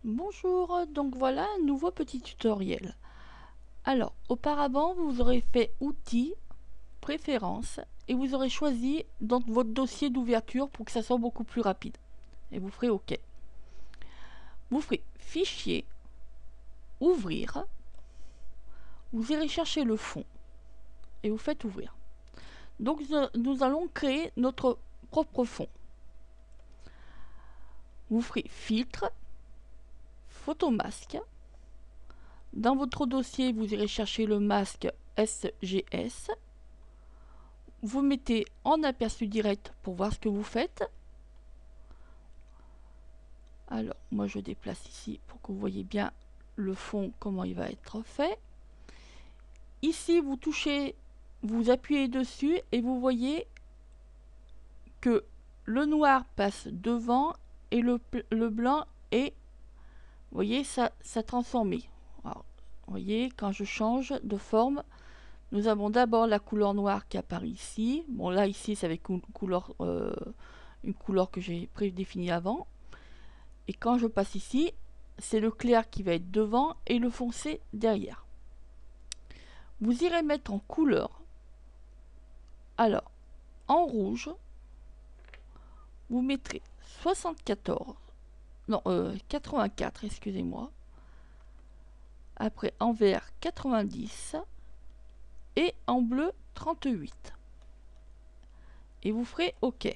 Bonjour, donc voilà un nouveau petit tutoriel. Alors, auparavant, vous aurez fait Outils, Préférences, et vous aurez choisi dans votre dossier d'ouverture pour que ça soit beaucoup plus rapide. Et vous ferez OK. Vous ferez Fichier, Ouvrir, vous irez chercher le fond, et vous faites Ouvrir. Donc nous allons créer notre propre fond. Vous ferez Filtre, Photomasque. Dans votre dossier, vous irez chercher le masque SGS. Vous mettez en aperçu direct pour voir ce que vous faites. Alors, moi je déplace ici pour que vous voyez bien le fond, comment il va être fait. Ici, vous touchez, vous appuyez dessus et vous voyez que le noir passe devant et le blanc est, vous voyez, ça transformé. Alors, vous voyez, quand je change de forme, nous avons d'abord la couleur noire qui apparaît ici. Bon, là, ici, c'est avec une couleur que j'ai prédéfinie avant. Et quand je passe ici, c'est le clair qui va être devant et le foncé derrière. Vous irez mettre en couleur. Alors, en rouge, vous mettrez 84, excusez-moi. Après, en vert, 90. Et en bleu, 38. Et vous ferez OK.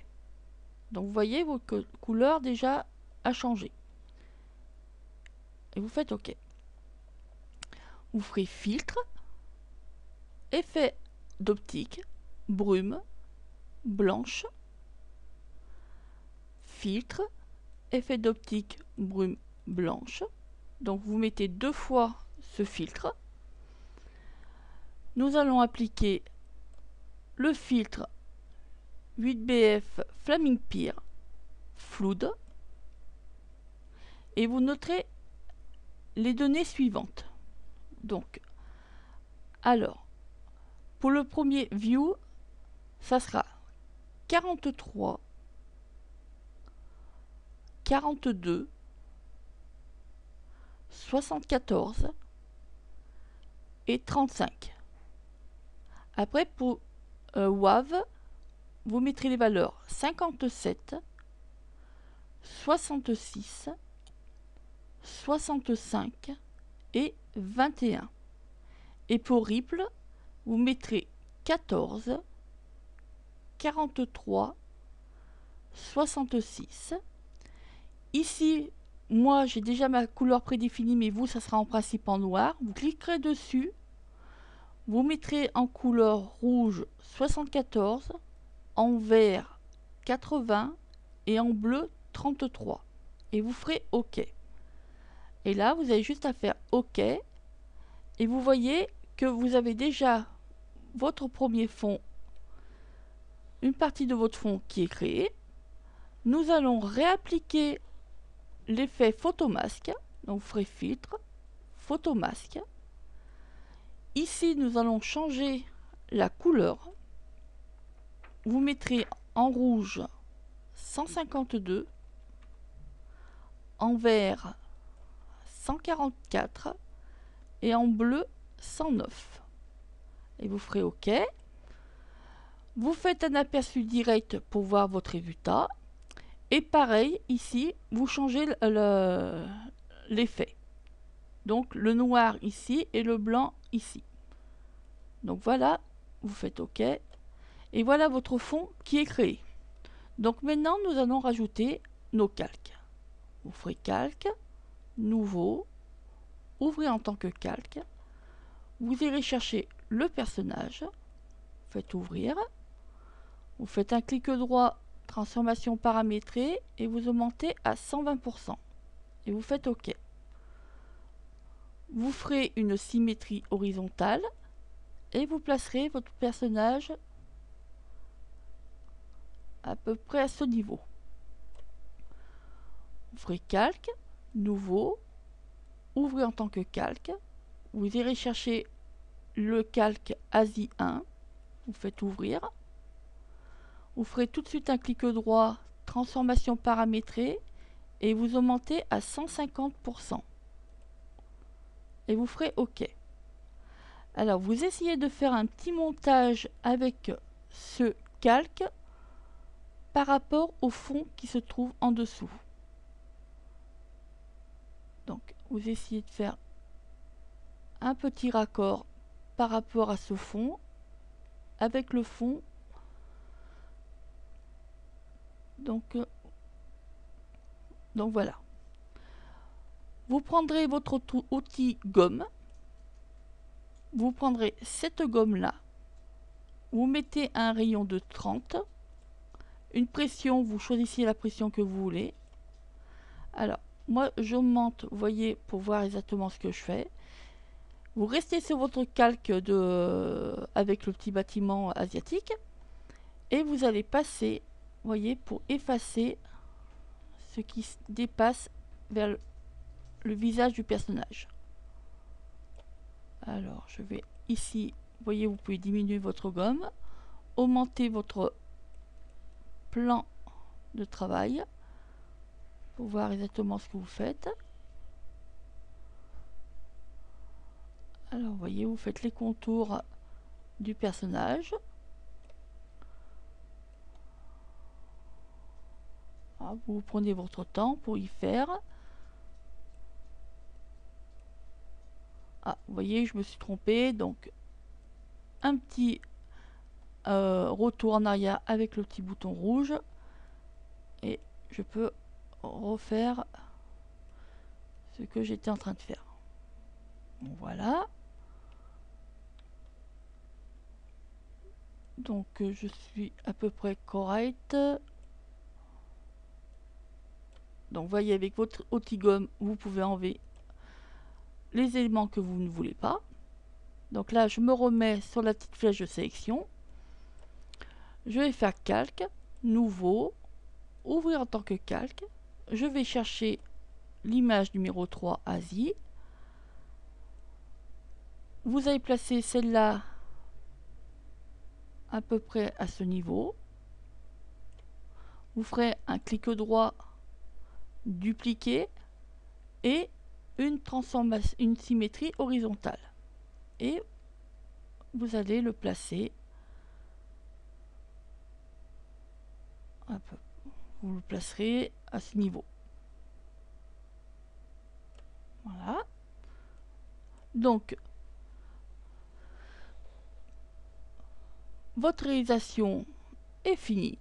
Donc, vous voyez, votre couleur déjà a changé. Et vous faites OK. Vous ferez filtre, effet d'optique, brume, blanche, filtre, effet d'optique, brume, blanche. Donc vous mettez deux fois ce filtre. Nous allons appliquer le filtre 8BF Flaming Peer Flood et vous noterez les données suivantes. Donc, alors, pour le premier view, ça sera 43, 42, 74 et 35. Après, pour WAV, vous mettrez les valeurs 57, 66, 65 et 21. Et pour Ripple, vous mettrez 14, 43, 66. Ici, moi j'ai déjà ma couleur prédéfinie, mais vous, ça sera en principe en noir. Vous cliquerez dessus, vous mettrez en couleur rouge 74, en vert 80 et en bleu 33. Et vous ferez OK. Et là, vous avez juste à faire OK. Et vous voyez que vous avez déjà votre premier fond, une partie de votre fond qui est créée. Nous allons réappliquer l'effet photomasque. Donc vous ferez filtre, photomasque. Ici, nous allons changer la couleur. Vous mettrez en rouge 152, en vert 144 et en bleu 109. Et vous ferez OK. Vous faites un aperçu direct pour voir votre résultat. Et pareil, ici, vous changez l'effet. Donc le noir ici et le blanc ici. Donc voilà, vous faites OK. Et voilà votre fond qui est créé. Donc maintenant, nous allons rajouter nos calques. Vous ferez calque, nouveau, ouvrez en tant que calque. Vous irez chercher le personnage. Faites ouvrir. Vous faites un clic droit, transformation paramétrée, et vous augmentez à 120%. Et vous faites OK. Vous ferez une symétrie horizontale et vous placerez votre personnage à peu près à ce niveau. Vous ferez calque, nouveau, ouvrez en tant que calque. Vous irez chercher le calque ASI 1. Vous faites ouvrir. Vous ferez tout de suite un clic droit, transformation paramétrée, et vous augmentez à 150%. Et vous ferez OK. Alors vous essayez de faire un petit montage avec ce calque par rapport au fond qui se trouve en dessous. Donc vous essayez de faire un petit raccord par rapport à ce fond avec le fond. Donc voilà. Vous prendrez votre outil gomme. Vous prendrez cette gomme là. Vous mettez un rayon de 30. Une pression, vous choisissez la pression que vous voulez. Alors, moi j'augmente, vous voyez, pour voir exactement ce que je fais. Vous restez sur votre calque avec le petit bâtiment asiatique. Et vous allez passer, vous voyez, pour effacer ce qui dépasse vers le visage du personnage. Alors, je vais ici, vous voyez, vous pouvez diminuer votre gomme, augmenter votre plan de travail pour voir exactement ce que vous faites. Alors, vous voyez, vous faites les contours du personnage. Alors, vous prenez votre temps pour y faire. Ah, vous voyez, je me suis trompée, donc un petit retour en arrière avec le petit bouton rouge et je peux refaire ce que j'étais en train de faire. Bon, voilà. Donc je suis à peu près correct. Donc vous voyez, avec votre outil gomme, vous pouvez enlever les éléments que vous ne voulez pas. Donc là, je me remets sur la petite flèche de sélection. Je vais faire calque, nouveau, ouvrir en tant que calque. Je vais chercher l'image numéro 3 Asie. Vous allez placer celle-là à peu près à ce niveau. Vous ferez un clic droit, dupliquer et une transformation, une symétrie horizontale. Et vous allez le placer. Vous le placerez à ce niveau. Voilà. Donc, votre réalisation est finie.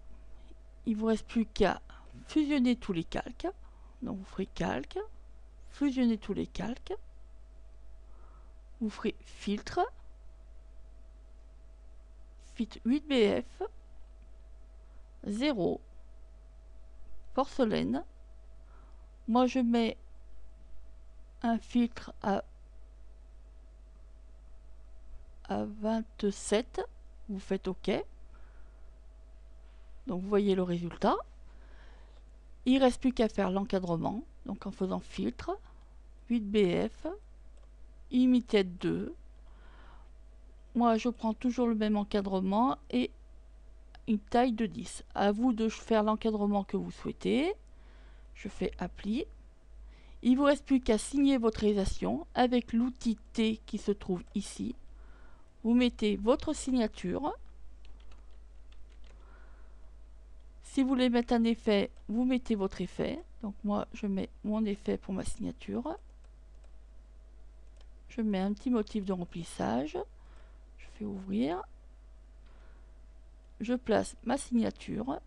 Il ne vous reste plus qu'à fusionner tous les calques. Donc vous ferez calque, fusionner tous les calques. Vous ferez filtre, filtre 8BF, 0, porcelaine. Moi je mets un filtre à 27. Vous faites OK. Donc vous voyez le résultat. Il ne reste plus qu'à faire l'encadrement. Donc en faisant filtre, 8BF, Limited 2. Moi je prends toujours le même encadrement et une taille de 10. À vous de faire l'encadrement que vous souhaitez. Je fais appli. Il ne vous reste plus qu'à signer votre réalisation avec l'outil T qui se trouve ici. Vous mettez votre signature. Si vous voulez mettre un effet, vous mettez votre effet. Donc moi, je mets mon effet pour ma signature. Je mets un petit motif de remplissage. Je fais ouvrir. Je place ma signature.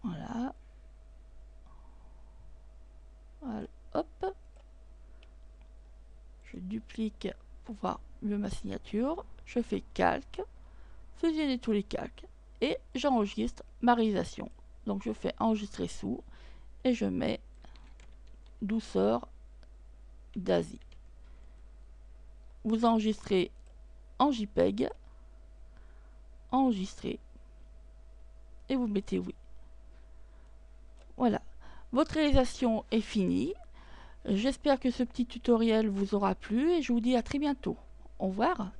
Voilà. Voilà. Hop. Je duplique pour voir mieux ma signature. Je fais calque. Fusionner tous les calques. Et j'enregistre ma réalisation. Donc je fais enregistrer sous. Et je mets douceur d'Asie. Vous enregistrez en JPEG. Enregistrer. Et vous mettez oui. Voilà. Votre réalisation est finie. J'espère que ce petit tutoriel vous aura plu et je vous dis à très bientôt. Au revoir.